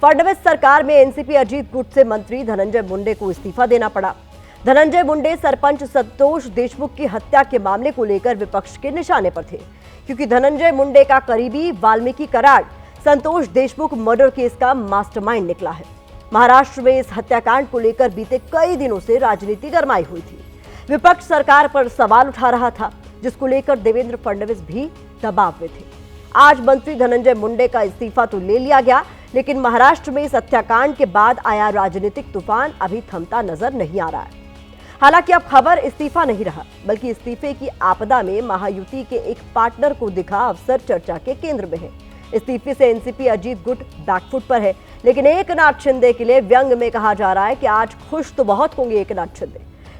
फडणवीस सरकार में एनसीपी अजीत गुट से मंत्री धनंजय मुंडे को इस्तीफा देना पड़ा। धनंजय मुंडे सरपंच संतोष देशमुख की हत्या के मामले को लेकर विपक्ष के निशाने पर थे, क्योंकि धनंजय मुंडे का करीबी वाल्मीकि कराड संतोष देशमुख मर्डर केस का मास्टरमाइंड निकला है। महाराष्ट्र में इस हत्याकांड को लेकर बीते कई दिनों से राजनीति गरमाई हुई थी। विपक्ष सरकार पर सवाल उठा रहा था, जिसको लेकर देवेंद्र फडणवीस भी दबाव में थे। आज मंत्री धनंजय मुंडे का इस्तीफा तो ले लिया गया, लेकिन महाराष्ट्र में इस हत्याकांड के बाद आया राजनीतिक तूफान अभी थमता नजर नहीं आ रहा है। हालांकि अब खबर इस्तीफा नहीं रहा, बल्कि इस्तीफे की आपदा में महायुति के एक पार्टनर को दिखा अफसर चर्चा के केंद्र में है। इस्तीफे से एनसीपी अजीत गुट बैकफुट पर है, लेकिन एकनाथ शिंदे के लिए व्यंग में कहा जा रहा है कि आज खुश तो बहुत होंगे एकनाथ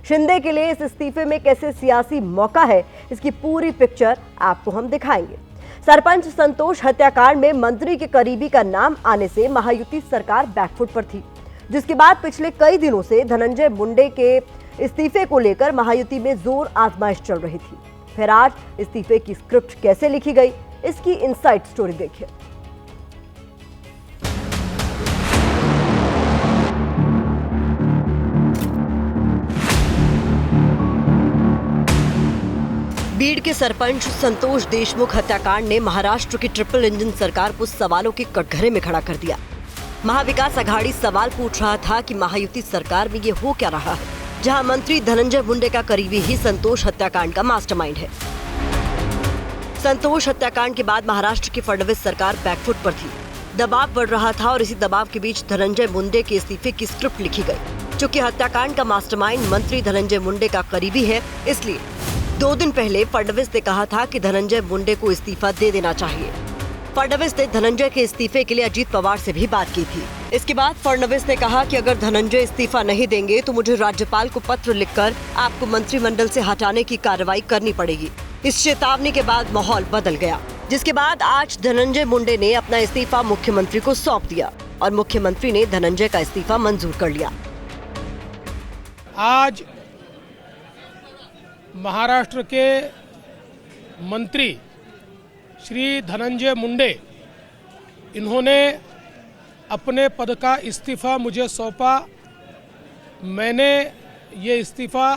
शिंदे के लिए इस इस्तीफे में कैसे सियासी मौका है, इसकी पूरी पिक्चर आपको हम दिखाएंगे। सरपंच संतोष हत्याकांड में मंत्री के करीबी का नाम आने से महायुति सरकार बैकफुट पर थी, जिसके बाद पिछले कई दिनों से धनंजय मुंडे के इस्तीफे को लेकर महायुति में जोर आजमाइश चल रही थी। फिर आज इस्तीफे की स्क्रिप्ट कैसे लिखी गई, इसकी इनसाइड स्टोरी देखिए। बीड़ के सरपंच संतोष देशमुख हत्याकांड ने महाराष्ट्र की ट्रिपल इंजन सरकार को सवालों के कटघरे में खड़ा कर दिया। महाविकास अघाड़ी सवाल पूछ रहा था कि महायुति सरकार में ये हो क्या रहा है, जहां मंत्री धनंजय मुंडे का करीबी ही संतोष हत्याकांड का मास्टरमाइंड है। संतोष हत्याकांड के बाद महाराष्ट्र की फडणवीस सरकार बैकफुट पर थी। दबाव बढ़ रहा था और इसी दबाव के बीच धनंजय मुंडे के इस्तीफे की स्क्रिप्ट लिखी गई। चूंकि हत्याकांड का मास्टरमाइंड मंत्री धनंजय मुंडे का करीबी है, इसलिए 2 दिन पहले फडणवीस ने कहा था कि धनंजय मुंडे को इस्तीफा दे देना चाहिए। फडणवीस ने धनंजय के इस्तीफे के लिए अजीत पवार से भी बात की थी। इसके बाद फडणवीस ने कहा कि अगर धनंजय इस्तीफा नहीं देंगे तो मुझे राज्यपाल को पत्र लिखकर आपको मंत्रिमंडल से हटाने की कार्रवाई करनी पड़ेगी। इस चेतावनी के बाद माहौल बदल गया, जिसके बाद आज धनंजय मुंडे ने अपना इस्तीफा मुख्यमंत्री को सौंप दिया और मुख्यमंत्री ने धनंजय का इस्तीफा मंजूर कर लिया। आज महाराष्ट्र के मंत्री श्री धनंजय मुंडे, इन्होंने अपने पद का इस्तीफा मुझे सौंपा। मैंने ये इस्तीफा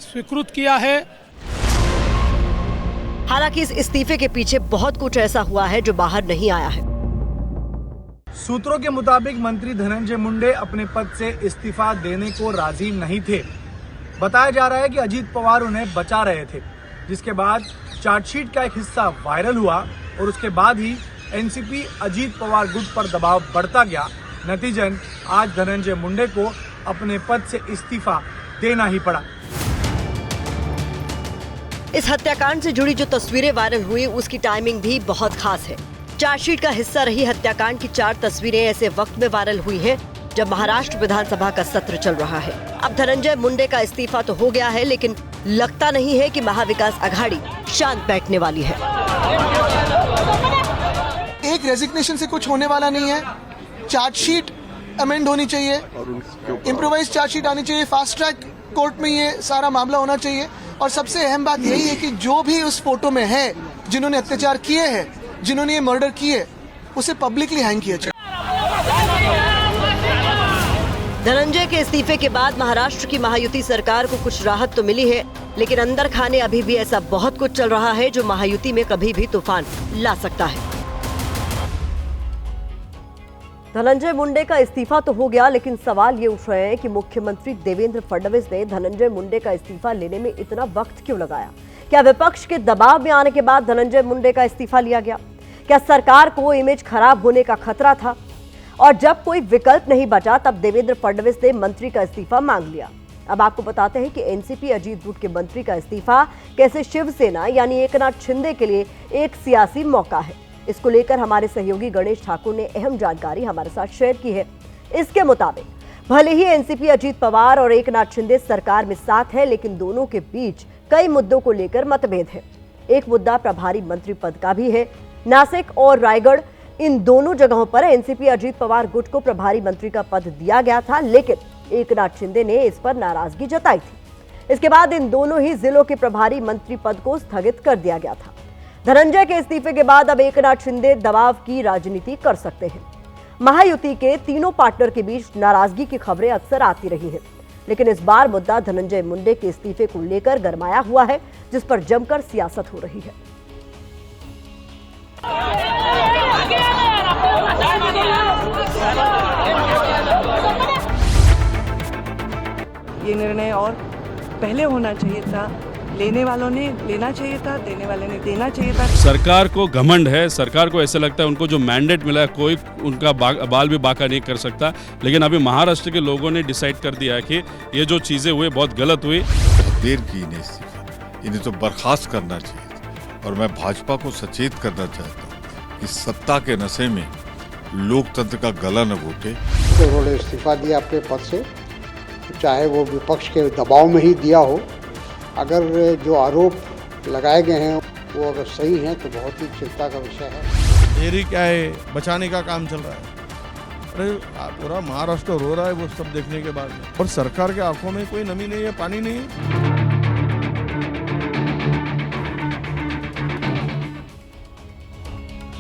स्वीकृत किया है। हालांकि इस इस्तीफे के पीछे बहुत कुछ ऐसा हुआ है जो बाहर नहीं आया है। सूत्रों के मुताबिक मंत्री धनंजय मुंडे अपने पद से इस्तीफा देने को राजी नहीं थे। बताया जा रहा है कि अजीत पवार उन्हें बचा रहे थे, जिसके बाद चार्जशीट का एक हिस्सा वायरल हुआ और उसके बाद ही एनसीपी अजीत पवार गुट पर दबाव बढ़ता गया। नतीजन आज धनंजय मुंडे को अपने पद से इस्तीफा देना ही पड़ा। इस हत्याकांड से जुड़ी जो तस्वीरें वायरल हुई, उसकी टाइमिंग भी बहुत खास है। चार्जशीट का हिस्सा रही हत्याकांड की 4 तस्वीरें ऐसे वक्त में वायरल हुई हैं जब महाराष्ट्र विधानसभा का सत्र चल रहा है। अब धनंजय मुंडे का इस्तीफा तो हो गया है, लेकिन लगता नहीं है कि महाविकास अघाड़ी शांत बैठने वाली है। एक रेजिग्नेशन से कुछ होने वाला नहीं है। चार्जशीट अमेंड होनी चाहिए, इम्प्रोवाइज चार्जशीट आनी चाहिए, फास्ट ट्रैक कोर्ट में ये सारा मामला होना चाहिए। और सबसे अहम बात यही है कि जो भी उस फोटो में है, जिन्होंने अत्याचार किए हैं, जिन्होंने ये मर्डर किए, उसे पब्लिकली हैंग किया जाए। धनंजय के इस्तीफे के बाद महाराष्ट्र की महायुति सरकार को कुछ राहत तो मिली है, लेकिन अंदर खाने अभी भी ऐसा बहुत कुछ चल रहा है जो महायुति में कभी भी तूफान ला सकता है। धनंजय मुंडे का इस्तीफा तो हो गया, लेकिन सवाल ये उठ रहे हैं कि मुख्यमंत्री देवेंद्र फडणवीस ने धनंजय मुंडे का इस्तीफा लेने में इतना वक्त क्यों लगाया? क्या विपक्ष के दबाव में आने के बाद धनंजय मुंडे का इस्तीफा लिया गया? क्या सरकार को इमेज खराब होने का खतरा था? और जब कोई विकल्प नहीं बचा, तब देवेंद्र फडणवीस ने मंत्री का इस्तीफा मांग लिया। अब आपको बताते हैं कि एनसीपी अजीत गुट के मंत्री का इस्तीफा कैसे शिवसेना यानी एकनाथ शिंदे के लिए एक सियासी मौका है। इसको लेकर हमारे सहयोगी गणेश ठाकुर ने अहम जानकारी हमारे साथ शेयर की है। इसके मुताबिक भले ही एनसीपी अजीत पवार और एकनाथ शिंदे सरकार में साथ है, लेकिन दोनों के बीच कई मुद्दों को लेकर मतभेद है। एक मुद्दा प्रभारी मंत्री पद का भी है। नासिक और रायगढ़, इन दोनों जगहों पर एनसीपी अजीत पवार गुट को प्रभारी मंत्री का पद दिया गया था, लेकिन एकनाथ शिंदे ने इस पर नाराजगी जताई थी। इसके बाद इन दोनों ही जिलों के प्रभारी मंत्री पद को स्थगित कर दिया गया था। धनंजय के इस्तीफे के बाद अब एकनाथ शिंदे दबाव की राजनीति कर सकते हैं। महायुति के तीनों पार्टनर के बीच नाराजगी की खबरें अक्सर आती रही हैं, लेकिन इस बार मुद्दा धनंजय मुंडे के इस्तीफे को लेकर गरमाया हुआ है, जिस पर जमकर सियासत हो रही है। ये निर्णय और पहले होना चाहिए था, लेने वालों ने लेना चाहिए था, देने वाले ने देना चाहिए था। सरकार को घमंड है, सरकार को ऐसा लगता है उनको जो मैंडेट मिला है कोई उनका बाल भी बाका नहीं कर सकता, लेकिन अभी महाराष्ट्र के लोगों ने डिसाइड कर दिया है कि ये जो चीज़ें हुई बहुत गलत हुई। बहुत देर की इन्हें इस्तीफा, इन्हें तो बर्खास्त करना चाहिए था। और मैं भाजपा को सचेत करना चाहता हूँ कि सत्ता के नशे में लोकतंत्र का गला न घोटे। तो उन्होंने इस्तीफा दिया अपने पद से, चाहे वो विपक्ष के दबाव में ही दिया हो। अगर जो आरोप लगाए गए हैं वो अगर सही हैं तो बहुत ही चिंता का विषय है। देरी क्या है, बचाने का काम चल रहा है। अरे पूरा महाराष्ट्र रो रहा है वो सब देखने के बाद में, और सरकार के आंखों में कोई नमी नहीं है, पानी नहीं है।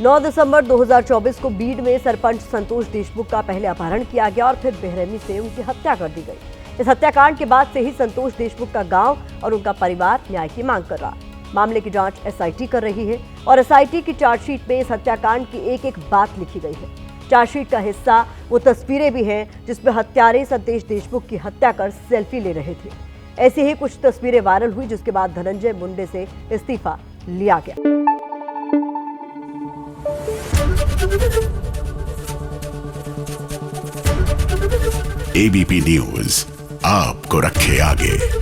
9 दिसंबर 2024 को बीड में सरपंच संतोष देशमुख का पहले अपहरण किया गया और फिर बेरहमी से उनकी हत्या कर दी गई। इस हत्याकांड के बाद से ही संतोष देशमुख का गांव और उनका परिवार न्याय की मांग कर रहा। मामले की जांच एसआईटी कर रही है और एसआईटी की चार्जशीट में इस हत्याकांड की एक एक बात लिखी गई है। चार्जशीट का हिस्सा वो तस्वीरें भी हैं जिसमें हत्यारे संतोष देशमुख की हत्या कर सेल्फी ले रहे थे। ऐसी ही कुछ तस्वीरें वायरल हुई, जिसके बाद धनंजय मुंडे से इस्तीफा लिया गया। एबीपी न्यूज आपको रखे आगे।